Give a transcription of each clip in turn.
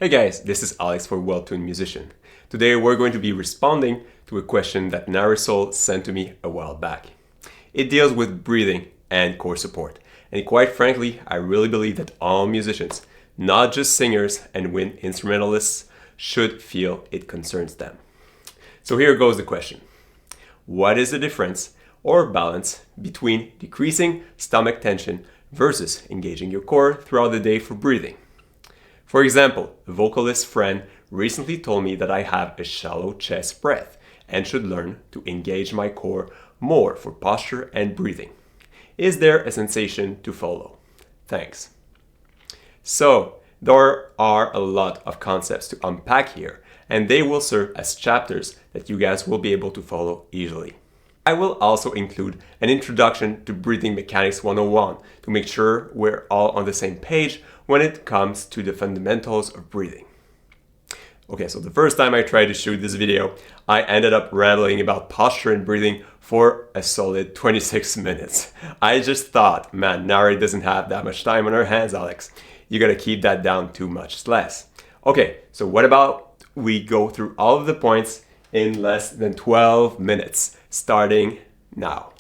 Hey guys, this is Alex for Well-Tuned Musician. Today we're going to be responding to a question that Nahre Sol sent to me a while back. It deals with breathing and core support. And quite frankly, I really believe that all musicians, not just singers and wind instrumentalists, should feel it concerns them. So here goes the question. What is the difference or balance between decreasing stomach tension versus engaging your core throughout the day for breathing? For example, a vocalist friend recently told me that I have a shallow chest breath and should learn to engage my core more for posture and breathing. Is there a sensation to follow? Thanks. So, there are a lot of concepts to unpack here, and they will serve as chapters that you guys will be able to follow easily. I will also include an introduction to Breathing Mechanics 101 to make sure we're all on the same page when it comes to the fundamentals of breathing. Okay, so the first time I tried to shoot this video, I ended up rambling about posture and breathing for a solid 26 minutes. I just thought, man, Nahre doesn't have that much time on her hands, Alex. You gotta keep that down to much less. Okay, so what about we go through all of the points in less than 12 minutes, starting now.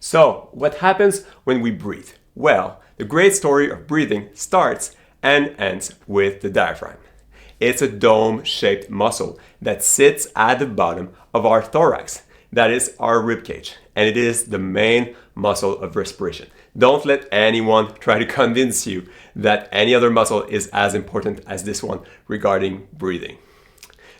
So, what happens when we breathe? Well, the great story of breathing starts and ends with the diaphragm. It's a dome-shaped muscle that sits at the bottom of our thorax. That is our ribcage, and it is the main muscle of respiration. Don't let anyone try to convince you that any other muscle is as important as this one regarding breathing.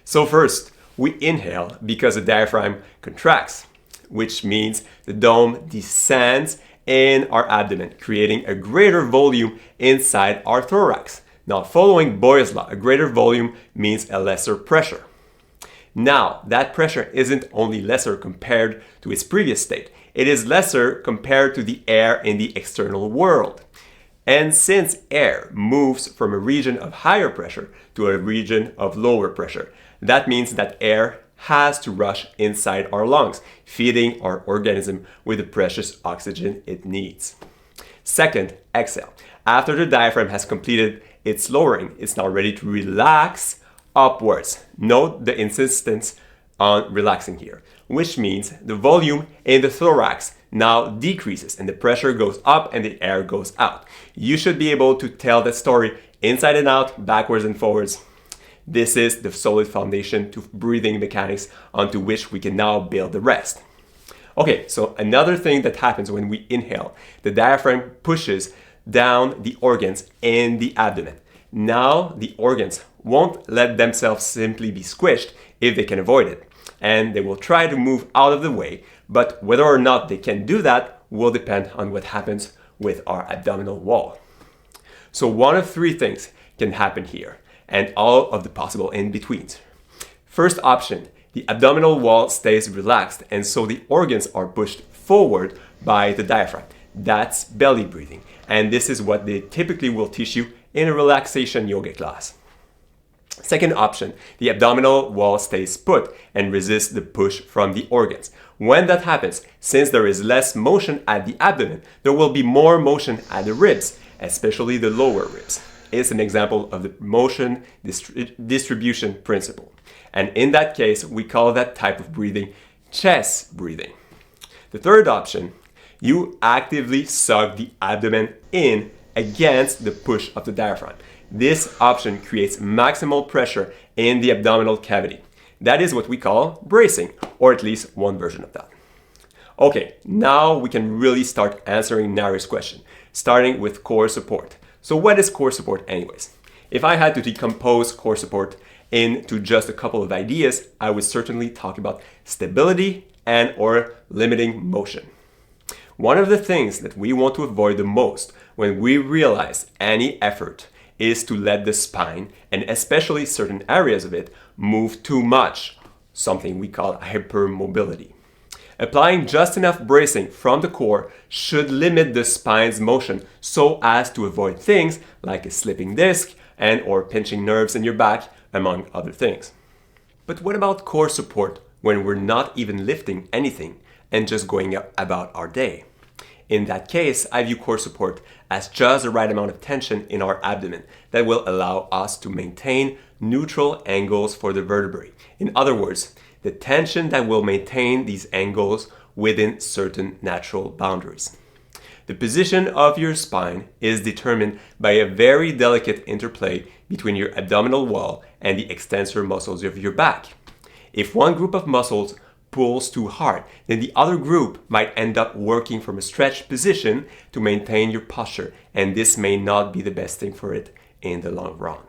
So first, we inhale because the diaphragm contracts, which means the dome descends in our abdomen, creating a greater volume inside our thorax. Now, following Boyle's law, a greater volume means a lesser pressure. Now, that pressure isn't only lesser compared to its previous state, it is lesser compared to the air in the external world. And since air moves from a region of higher pressure to a region of lower pressure, that means that air has to rush inside our lungs, feeding our organism with the precious oxygen it needs. Second, exhale. After the diaphragm has completed its lowering, it's now ready to relax upwards. Note the insistence on relaxing here, which means the volume in the thorax now decreases and the pressure goes up and the air goes out. You should be able to tell that story inside and out, backwards and forwards. This is the solid foundation to breathing mechanics onto which we can now build the rest. Okay, so another thing that happens when we inhale, the diaphragm pushes down the organs in the abdomen. Now the organs won't let themselves simply be squished if they can avoid it, and they will try to move out of the way, but whether or not they can do that will depend on what happens with our abdominal wall. So one of three things can happen here, and all of the possible in-betweens. First option, the abdominal wall stays relaxed and so the organs are pushed forward by the diaphragm. That's belly breathing, and this is what they typically will teach you in a relaxation yoga class. Second option, the abdominal wall stays put and resists the push from the organs. When that happens, since there is less motion at the abdomen, there will be more motion at the ribs, especially the lower ribs. Is an example of the motion distribution principle. And in that case, we call that type of breathing chest breathing. The third option, you actively suck the abdomen in against the push of the diaphragm. This option creates maximal pressure in the abdominal cavity. That is what we call bracing, or at least one version of that. Okay, now we can really start answering Nahre's question, starting with core support. So what is core support anyways? If I had to decompose core support into just a couple of ideas, I would certainly talk about stability and or limiting motion. One of the things that we want to avoid the most when we realize any effort is to let the spine, and especially certain areas of it, move too much, something we call hypermobility. Applying just enough bracing from the core should limit the spine's motion so as to avoid things like a slipping disc and or pinching nerves in your back, among other things. But what about core support when we're not even lifting anything and just going about our day? In that case, I view core support as just the right amount of tension in our abdomen that will allow us to maintain neutral angles for the vertebrae. In other words, the tension that will maintain these angles within certain natural boundaries. The position of your spine is determined by a very delicate interplay between your abdominal wall and the extensor muscles of your back. If one group of muscles pulls too hard, then the other group might end up working from a stretched position to maintain your posture, and this may not be the best thing for it in the long run.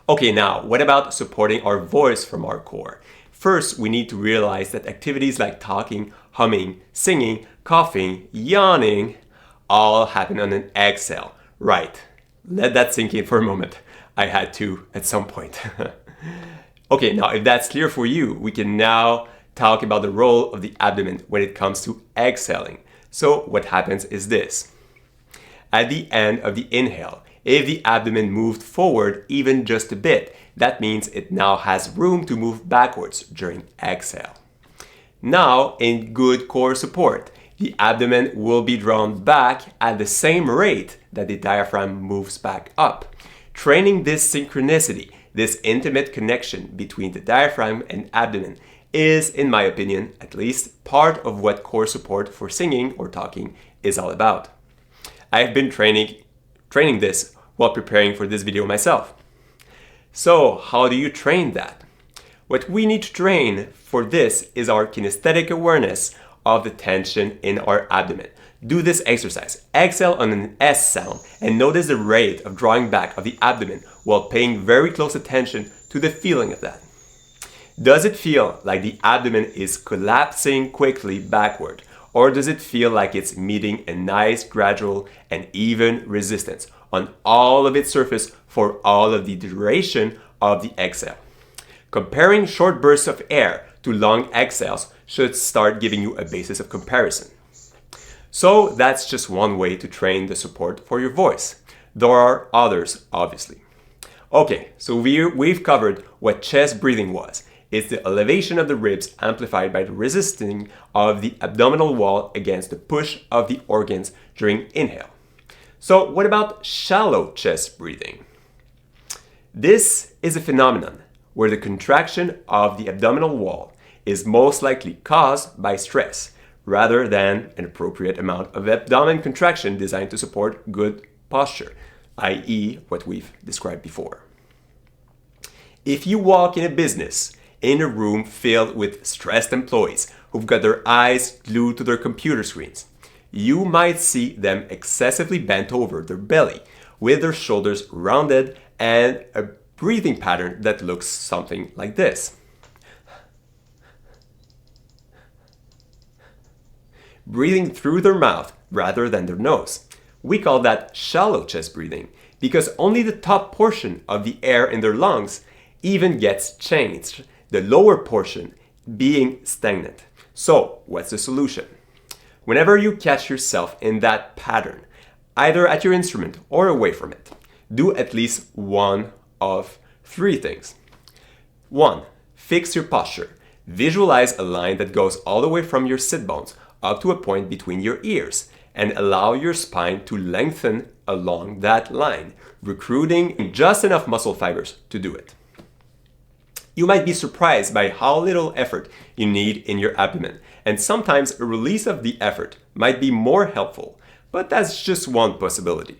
Okay, now, what about supporting our voice from our core? First, we need to realize that activities like talking, humming, singing, coughing, yawning, all happen on an exhale. Right, let that sink in for a moment. I had to at some point. Okay, now if that's clear for you, we can now talk about the role of the abdomen when it comes to exhaling. So what happens is this. At the end of the inhale, if the abdomen moved forward even just a bit, that means it now has room to move backwards during exhale. Now, in good core support, the abdomen will be drawn back at the same rate that the diaphragm moves back up. Training this synchronicity, this intimate connection between the diaphragm and abdomen is, in my opinion, at least part of what core support for singing or talking is all about. I've been training this while preparing for this video myself. So, how do you train that? What we need to train for this is our kinesthetic awareness of the tension in our abdomen. Do this exercise. Exhale on an S sound and notice the rate of drawing back of the abdomen while paying very close attention to the feeling of that. Does it feel like the abdomen is collapsing quickly backward, or does it feel like it's meeting a nice gradual and even resistance on all of its surface for all of the duration of the exhale? Comparing short bursts of air to long exhales should start giving you a basis of comparison. So that's just one way to train the support for your voice. There are others, obviously. Okay, so we've covered what chest breathing was. It's the elevation of the ribs amplified by the resisting of the abdominal wall against the push of the organs during inhale. So what about shallow chest breathing? This is a phenomenon where the contraction of the abdominal wall is most likely caused by stress rather than an appropriate amount of abdomen contraction designed to support good posture, i.e. what we've described before. If you walk in a business in a room filled with stressed employees who've got their eyes glued to their computer screens, you might see them excessively bent over their belly with their shoulders rounded and a breathing pattern that looks something like this. Breathing through their mouth rather than their nose. We call that shallow chest breathing because only the top portion of the air in their lungs even gets changed, the lower portion being stagnant. So, what's the solution? Whenever you catch yourself in that pattern, either at your instrument or away from it, do at least one of three things. 1. Fix your posture. Visualize a line that goes all the way from your sit bones up to a point between your ears and allow your spine to lengthen along that line, recruiting just enough muscle fibers to do it. You might be surprised by how little effort you need in your abdomen, and sometimes a release of the effort might be more helpful, but that's just one possibility.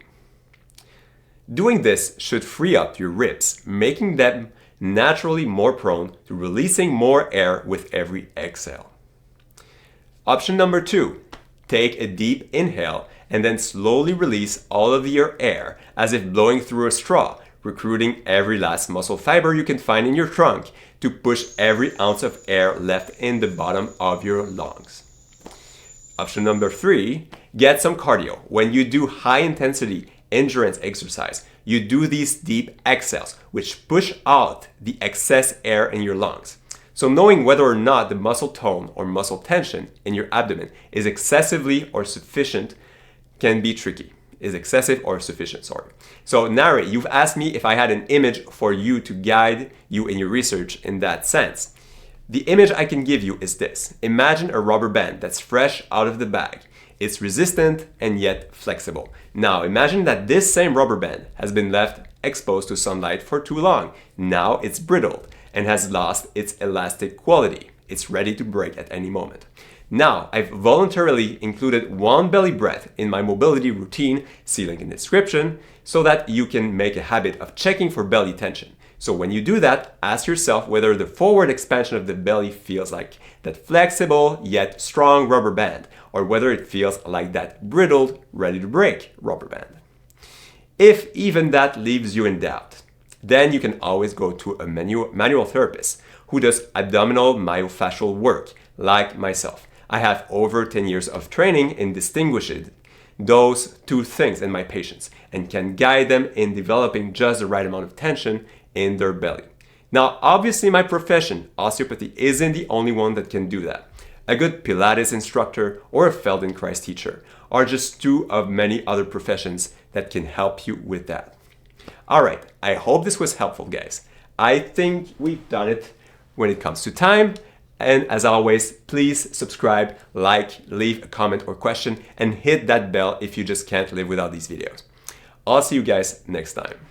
Doing this should free up your ribs, making them naturally more prone to releasing more air with every exhale. Option number 2, take a deep inhale and then slowly release all of your air as if blowing through a straw, recruiting every last muscle fiber you can find in your trunk to push every ounce of air left in the bottom of your lungs. Option number 3, get some cardio. When you do high intensity endurance exercise, you do these deep exhales, which push out the excess air in your lungs. So knowing whether or not the muscle tone or muscle tension in your abdomen is excessively or sufficient can be tricky. Is excessive or sufficient, sorry. So Nahre, you've asked me if I had an image for you to guide you in your research in that sense. The image I can give you is this. Imagine a rubber band that's fresh out of the bag. It's resistant and yet flexible. Now imagine that this same rubber band has been left exposed to sunlight for too long. Now it's brittled and has lost its elastic quality. It's ready to break at any moment. Now, I've voluntarily included one belly breath in my mobility routine, see link in the description, so that you can make a habit of checking for belly tension. So when you do that, ask yourself whether the forward expansion of the belly feels like that flexible yet strong rubber band, or whether it feels like that brittled, ready to break rubber band. If even that leaves you in doubt, then you can always go to a manual therapist who does abdominal myofascial work, like myself. I have over 10 years of training in distinguishing those two things in my patients and can guide them in developing just the right amount of tension in their belly. Now, obviously, my profession, osteopathy, isn't the only one that can do that. A good Pilates instructor or a Feldenkrais teacher are just two of many other professions that can help you with that. All right, I hope this was helpful, guys. I think we've done it when it comes to time. And as always, please subscribe, like, leave a comment or question, and hit that bell if you just can't live without these videos. I'll see you guys next time.